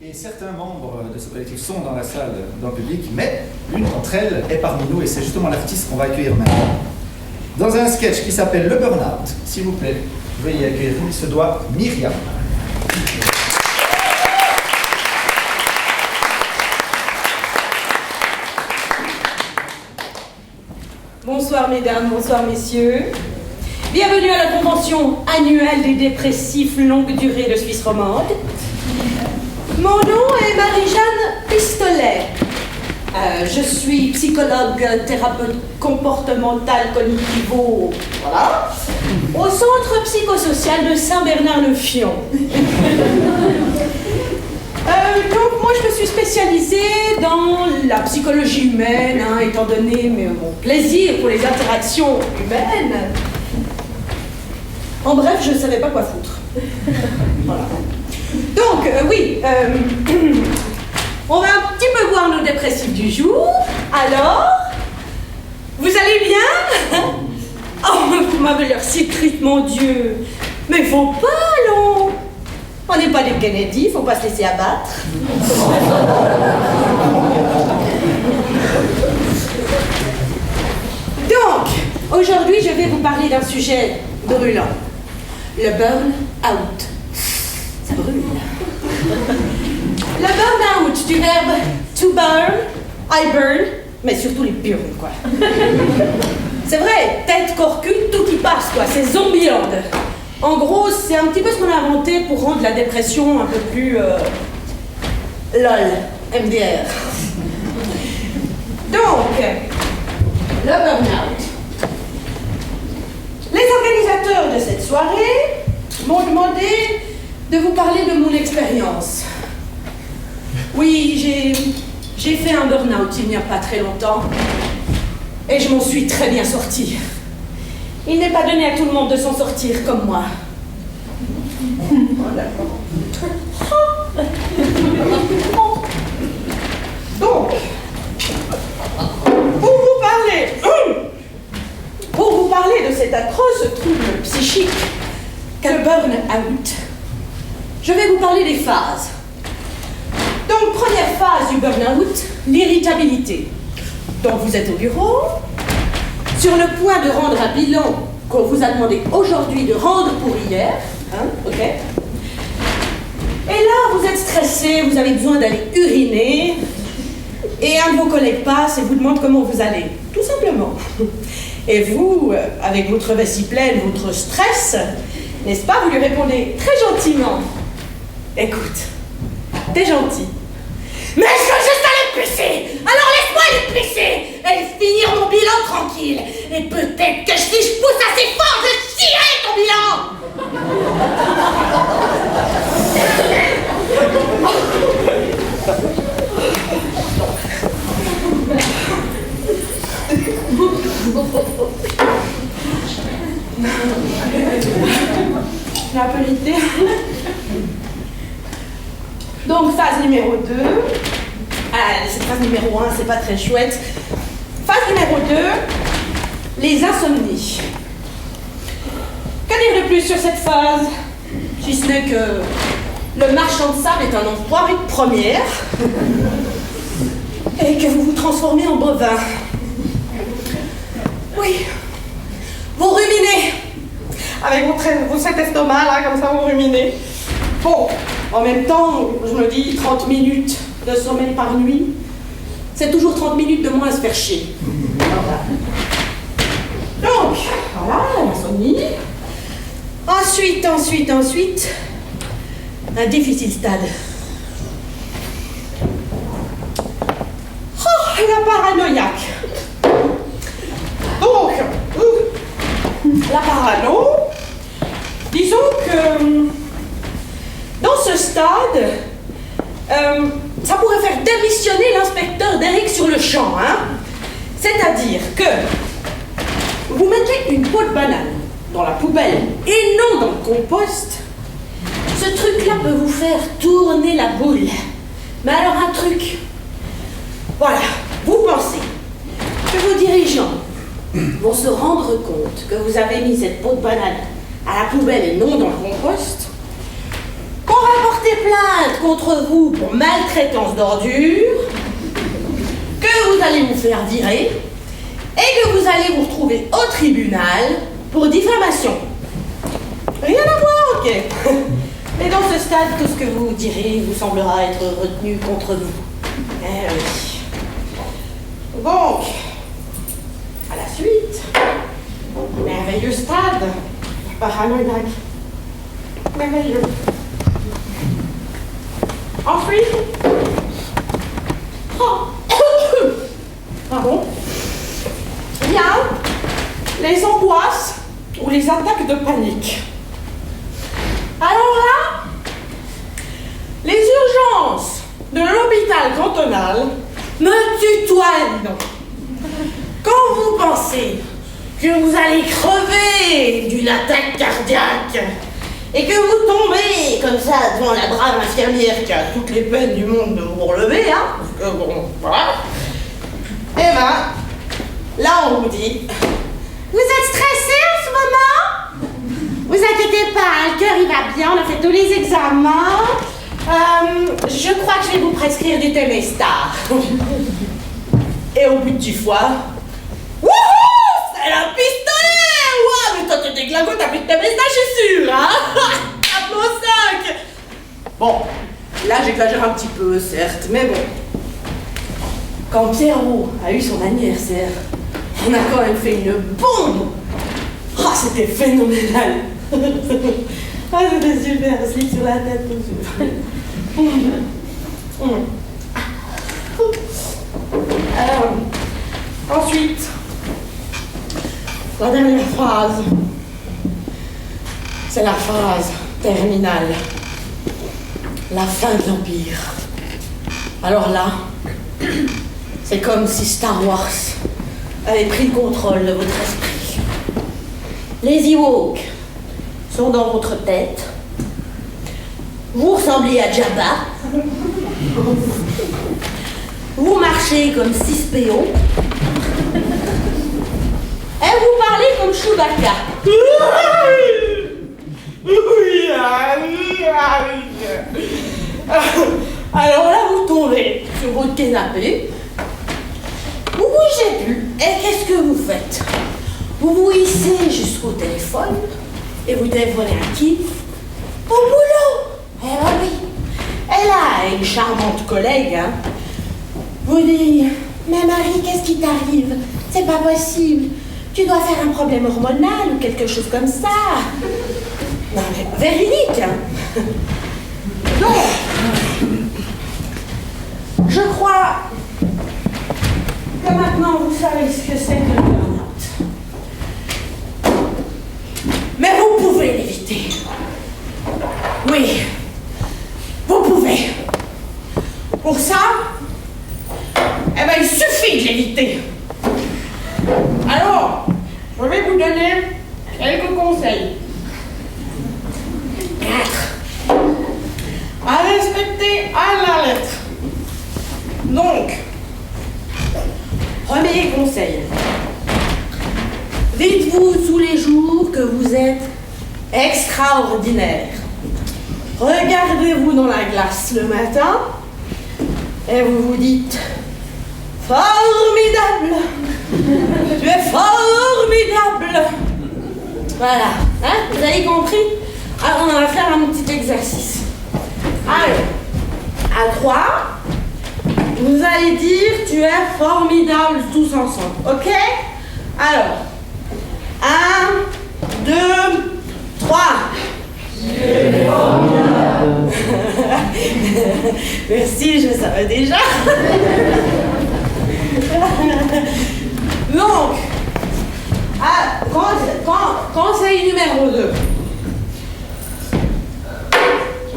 Et certains membres de ce collectif sont dans la salle, dans le public, mais l'une d'entre elles est parmi nous et c'est justement l'artiste qu'on va accueillir maintenant. Dans un sketch qui s'appelle Le Burnout, s'il vous plaît, veuillez accueillir, il se doit Myriam. Bonsoir mesdames, bonsoir messieurs. Bienvenue à la convention annuelle des dépressifs longue durée de Suisse romande. Mon nom est Marie-Jeanne Pistolet. Je suis psychologue, thérapeute comportemental cognitivo, voilà, au centre psychosocial de Saint-Bernard-le-Fion. Donc moi je me suis spécialisée dans la psychologie humaine, étant donné mon plaisir pour les interactions humaines. En bref, je ne savais pas quoi foutre. Voilà. Donc, oui, on va un petit peu voir nos dépressifs du jour. Alors, vous allez bien? Oh, vous m'avez l'air si triste, mon Dieu. Mais faut pas, non. On n'est pas des Kennedy, faut pas se laisser abattre. Donc, aujourd'hui, je vais vous parler d'un sujet brûlant. Le burn-out. Ça brûle. Le burn-out, du verbe to burn, I burn, mais surtout les burn, quoi. C'est vrai, tête, corps, cul, tout qui passe, quoi. C'est Zombieland. En gros, c'est un petit peu ce qu'on a inventé pour rendre la dépression un peu plus... LOL, MDR. Donc, le burn-out. Les organisateurs de cette soirée m'ont demandé de vous parler de mon expérience. Oui, j'ai fait un burn-out il n'y a pas très longtemps et je m'en suis très bien sortie. Il n'est pas donné à tout le monde de s'en sortir comme moi. Donc, pour vous parler de cet atroce trouble psychique qu'est le burn-out, je vais vous parler des phases. Donc, première phase du burn-out, l'irritabilité. Donc, vous êtes au bureau, sur le point de rendre un bilan qu'on vous a demandé aujourd'hui de rendre pour hier, ok? Et là, vous êtes stressé, vous avez besoin d'aller uriner, et un de vos collègues passe et vous demande comment vous allez, tout simplement. Et vous, avec votre vessie pleine, votre stress, n'est-ce pas, vous lui répondez très gentiment, écoute, t'es gentil, mais je veux juste aller pisser, alors laisse-moi aller pisser et finir mon bilan tranquille. Et peut-être que si je pousse assez fort, je chierai ton bilan. J'ai un peu l'idée. Donc, phase numéro 2. Cette phase numéro 1, c'est pas très chouette. Phase numéro 2, les insomnies. Que dire de plus sur cette phase? Si ce n'est que le marchand de sable est un enfoiré de première et que vous vous transformez en bovin. Oui, vous ruminez. Avec cet estomac là, comme ça, vous ruminez. Bon, en même temps, je me dis 30 minutes de sommeil par nuit, c'est toujours 30 minutes de moins à se faire chier. Voilà. Donc, voilà, l'insomnie. Ensuite, un difficile stade. Oh, la paranoïaque. Donc, la parano, disons que dans ce stade, ça pourrait faire démissionner l'inspecteur d'Eric sur le champ, C'est-à-dire que vous mettez une peau de banane dans la poubelle et non dans le compost, ce truc-là peut vous faire tourner la boule. Mais alors un truc, voilà, vous pensez que vos dirigeants vont se rendre compte que vous avez mis cette peau de banane à la poubelle et non dans le compost, qu'on va porter plainte contre vous pour maltraitance d'ordures, que vous allez vous faire virer et que vous allez vous retrouver au tribunal pour diffamation. Rien à voir, ok. Mais dans ce stade, tout ce que vous direz vous semblera être retenu contre vous. Eh oui. Donc, à la suite, merveilleux stade, paranoïaque. Merveilleux. Ensuite, pardon, il y a les angoisses ou les attaques de panique. Alors là, les urgences de l'hôpital cantonal me tutoient, donc. Quand vous pensez que vous allez crever d'une attaque cardiaque et que vous tombez comme ça devant la brave infirmière qui a toutes les peines du monde de vous relever, hein, parce que bon, voilà, eh ben, là on vous dit, vous êtes stressé en ce moment? Vous inquiétez pas, le cœur il va bien, on a fait tous les examens. Je crois que je vais vous prescrire du Temesta. Et au bout de 10 fois, wouhou! C'est un pistolet! Ouah, mais toi t'es déglingo, t'as plus de Temesta, je suis sûre, hein? À 5! Bon, là j'exagère un petit peu, certes, mais bon. Quand Pierrot a eu son anniversaire, on a quand même fait une bombe! Ah, c'était phénoménal! Ah, c'était super, slip sur la tête, ensuite, la dernière phrase, c'est la phrase terminale. La fin de l'Empire. Alors là, c'est comme si Star Wars avait pris le contrôle de votre esprit. Les Ewoks sont dans votre tête. Vous ressemblez à Jabba. Vous marchez comme 6 PO. Et vous parlez comme Chewbacca. Alors là, vous tombez sur votre canapé. Vous bougez plus. Et qu'est-ce que vous faites? Vous vous hissez jusqu'au téléphone et vous téléphonez à qui? Au boulot. Eh ben oui. Et là, une charmante collègue, hein, vous dit, mais Marie, qu'est-ce qui t'arrive? C'est pas possible. Tu dois faire un problème hormonal ou quelque chose comme ça. Non mais véridique. Hein. Donc, je crois que maintenant vous savez ce que c'est que le burn-out. Mais vous pouvez l'éviter. Oui, vous pouvez. Pour ça, eh ben, il suffit de l'éviter. Alors, je vais vous donner quelques conseils. 4. À respecter à la lettre. Donc, premier conseil. Dites-vous tous les jours que vous êtes extraordinaire. Regardez-vous dans la glace le matin et vous vous dites « Formidable! Tu es formidable !» Voilà, hein, vous avez compris? Alors on va faire un petit exercice. Alors, à 3, vous allez dire « Tu es formidable » tous ensemble, ok? Alors, 1, 2, 3. Merci, je savais déjà. Donc, conseil numéro 2.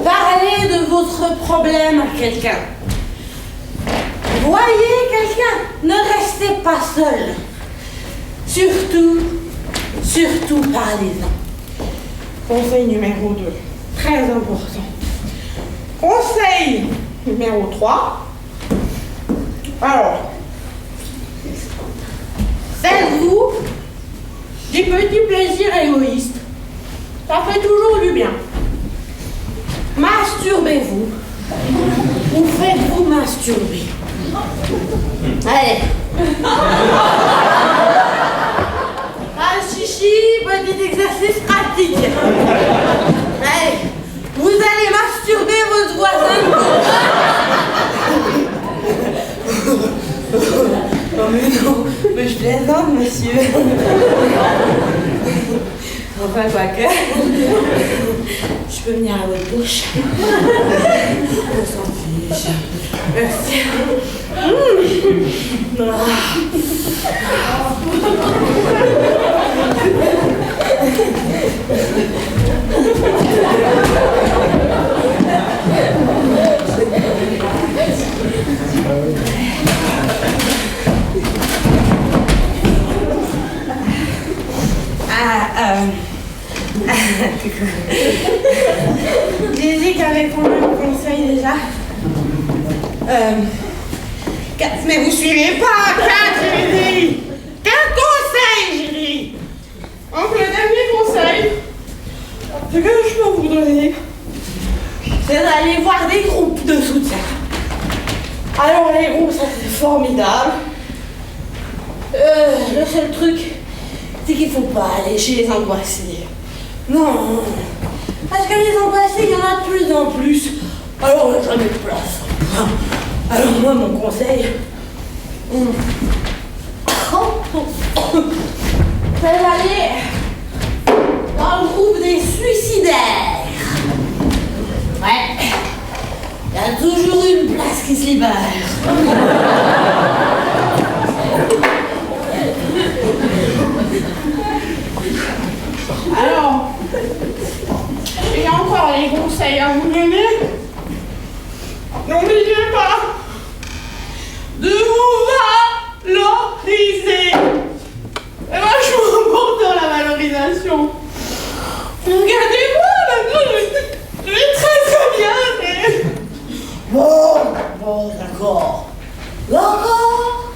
Parlez de votre problème à quelqu'un. Voyez quelqu'un. Ne restez pas seul. Surtout parlez-en. Conseil numéro 2. Très important. Conseil numéro 3. Alors, faites-vous des petits plaisirs égoïstes. Ça fait toujours du bien. Masturbez-vous Ou faites-vous masturber? Allez. Ah, chichi, petit exercice pratique. Allez, vous allez masturber votre voisin de gauche. Oh mais non, mais je plaisante, monsieur. Enfin, quoique. Je peux venir à votre bouche. On s'en fiche. Merci. J'ai dit qu'avec mon conseil déjà. Mais vous suivez pas, qu'un j'ai dit. Qu'un conseil, j'ai dit. Donc le dernier conseil, c'est que je peux vous donner, c'est d'aller voir des groupes de soutien. Alors les groupes, ça c'est formidable. Le seul truc, c'est qu'il faut pas aller chez les angoissés. Non, parce que les angoissés, il y en a de plus en plus. Alors, jamais de place. Alors, moi, mon conseil, c'est d'aller dans le groupe des suicidaires. Ouais, il y a toujours une place qui se libère. Alors, il y a encore les conseils à vous donner. N'oubliez pas de vous valoriser. C'est vachement important la valorisation. Regardez-moi, maintenant je vais très bien. Mais... Bon, d'accord. D'accord.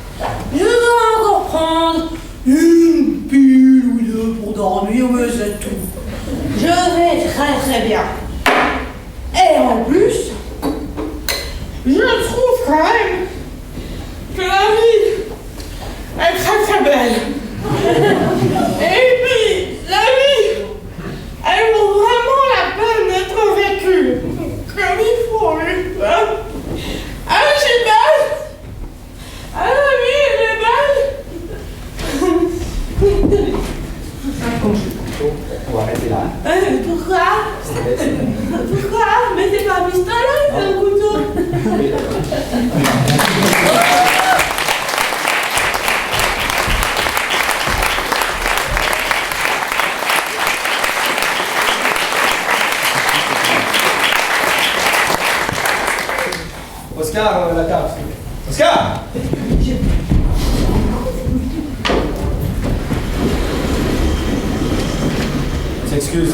Je dois encore prendre une pile ou deux pour dormir, mais c'est tout. Je vais très bien. Et en plus, je trouve quand même que la vie est très belle. Et puis, la vie, elle vaut vraiment la peine d'être vécue. Comme il faut, oui. Ah, j'ai belle. Ah, la vie, elle est belle. On va arrêter là. Pourquoi? Pourquoi? Mais c'est pas un pistolet, c'est un couteau. Oscar, la carte. Oscar! Excuse.